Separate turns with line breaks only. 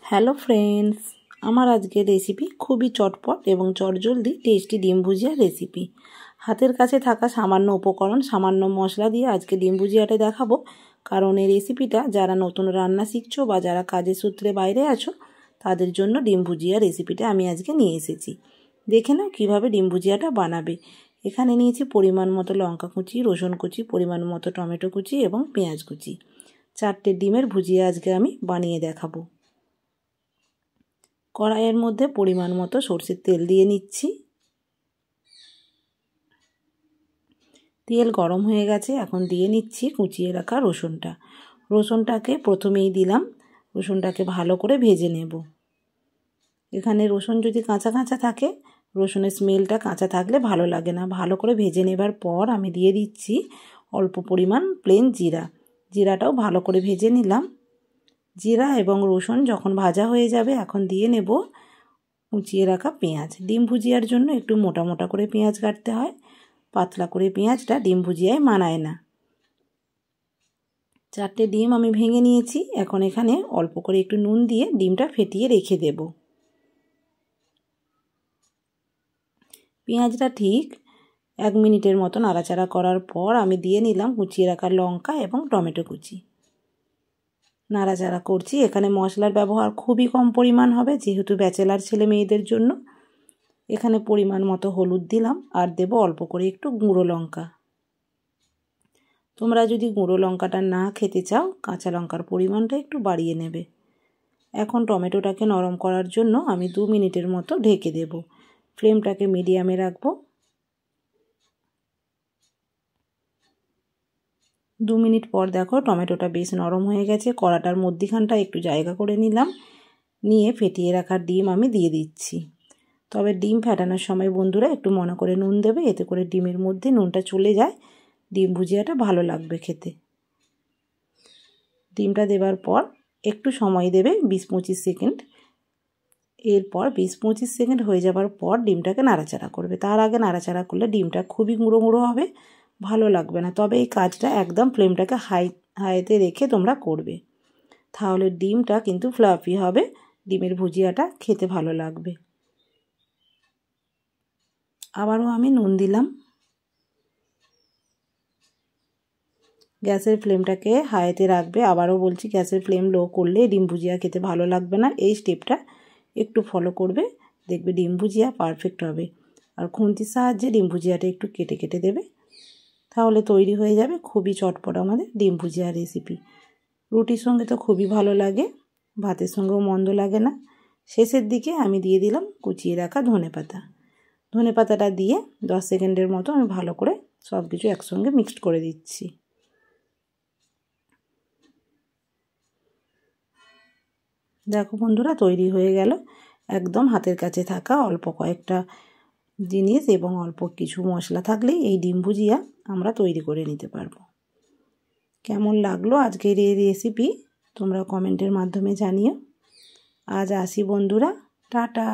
Hello friends, আমার আজকের recipe খুবই চটপট এবং চটজলদি টেস্টি ডিম ভুজিয়ার রেসিপি। হাতের কাছে থাকা সামান্য উপকরণ, সামান্য মশলা দিয়ে আজকে ডিম ভুজিয়াটা দেখাবো। কারণ এই রেসিপিটা যারা নতুন রান্না শিখছো বা যারা কাজের সূত্রে বাইরে আছো তাদের জন্য ডিম ভুজিয়া রেসিপিটা আমি আজকে নিয়ে এসেছি। দেখে নাও কীভাবে ডিম ভুজিয়াটা বানাবে। এখানে নিয়েছি পরিমাণ মতো লঙ্কা কুচি, রসুন কুচি, পরিমাণ মতো টমেটো কুচি এবং পেঁয়াজ কুচি। 4টে ডিমের ভুজিয়া আজকে আমি বানিয়ে দেখাবো। কড়াইয়ের মধ্যে পরিমাণ মতো সরষের তেল দিয়ে নিচ্ছি। তেল গরম হয়ে গেছে, এখন দিয়ে নিচ্ছি কুচিয়ে রাখা রসুনটা। রসুনটাকে প্রথমেই দিলাম, রসুনটাকে ভালো করে ভেজে নেব। এখানে রসুন যদি কাঁচা কাঁচা থাকে, রসুনের স্মেলটা কাঁচা থাকলে ভালো লাগে না। ভালো করে ভেজে নেবার পর আমি দিয়ে দিচ্ছি অল্প পরিমাণ প্লেন জিরা। জিরাটাও ভালো করে ভেজে নিলাম। জিরা এবং রসুন যখন ভাজা হয়ে যাবে, এখন দিয়ে নেব কুচিয়ে রাখা পেঁয়াজ। ডিম ভুজিয়ার জন্য একটু মোটা মোটা করে পেঁয়াজ কাটতে হয়, পাতলা করে পেঁয়াজটা ডিম ভুজিয়ায় মানায় না। 4টে ডিম আমি ভেঙে নিয়েছি। এখন এখানে অল্প করে একটু নুন দিয়ে ডিমটা ফেটিয়ে রেখে দেব। পেঁয়াজটা ঠিক 1 মিনিটের মতো নাড়াচাড়া করার পর আমি দিয়ে নিলাম কুচিয়ে রাখা লঙ্কা এবং টমেটো কুচি। নাড়াচাড়া করছি। এখানে মশলার ব্যবহার খুবই কম পরিমাণ হবে, যেহেতু ব্যাচেলার ছেলে মেয়েদের জন্য। এখানে পরিমাণ মতো হলুদ দিলাম আর দেব অল্প করে একটু গুঁড়ো লঙ্কা। তোমরা যদি গুঁড়ো লঙ্কাটা না খেতে চাও, কাঁচা লঙ্কার পরিমাণটা একটু বাড়িয়ে নেবে। এখন টমেটোটাকে নরম করার জন্য আমি 2 মিনিটের মতো ঢেকে দেব। ফ্লেমটাকে মিডিয়ামে রাখবো। 2 মিনিট পর দেখো টমেটোটা বেশ নরম হয়ে গেছে। কড়াটার মধ্যিখানটা একটু জায়গা করে নিলাম, নিয়ে ফেটিয়ে রাখা ডিম আমি দিয়ে দিচ্ছি। তবে ডিম ফেটানোর সময় বন্ধুরা একটু মনে করে নুন দেবে, এতে করে ডিমের মধ্যে নুনটা চলে যায়, ডিম ভুজিয়াটা ভালো লাগবে খেতে। ডিমটা দেবার পর একটু সময় দেবে, 20-25 সেকেন্ড। এরপর 20-25 সেকেন্ড হয়ে যাবার পর ডিমটাকে নাড়াচাড়া করবে। তার আগে নাড়াচাড়া করলে ডিমটা খুবই গুঁড়ো গুঁড়ো হবে, ভালো লাগবে না। তবে এই কাজটা একদম ফ্লেমটাকে হাইতে রেখে তোমরা করবে, তাহলে ডিমটা কিন্তু ফ্লাফি হবে, ডিমের ভুজিয়াটা খেতে ভালো লাগবে। আবারও আমি নুন দিলাম। গ্যাসের ফ্লেমটাকে হাইতে রাখবে। আবারও বলছি, গ্যাসের ফ্লেম লো করলে ডিম ভুজিয়া খেতে ভালো লাগবে না। এই স্টেপটা একটু ফলো করবে, দেখবে ডিম ভুজিয়া পারফেক্ট হবে। আর খুন্তির সাহায্যে ডিম ভুজিয়াটা একটু কেটে কেটে দেবে, তাহলে তৈরি হয়ে যাবে খুবই চটপট আমাদের ডিম ভুজিয়া রেসিপি। রুটির সঙ্গে তো খুবই ভালো লাগে, ভাতের সঙ্গেও মন্দ লাগে না। শেষের দিকে আমি দিয়ে দিলাম কুচিয়ে রাখা ধনেপাতা। ধনেপাতাটা দিয়ে 10 সেকেন্ডের মতো আমি ভালো করে সব কিছু একসঙ্গে মিক্সড করে দিচ্ছি। দেখো বন্ধুরা, তৈরি হয়ে গেল। একদম হাতের কাছে থাকা অল্প কয়েকটা জিনিস এবং অল্প কিছু মশলা থাকলেই এই ডিম ভুজিয়া আমরা তৈরি করে নিতে পারবো। কেমন লাগলো আজকের এই রেসিপি তোমরা কমেন্টের মাধ্যমে জানিও। আজ আসি বন্ধুরা, টাটা।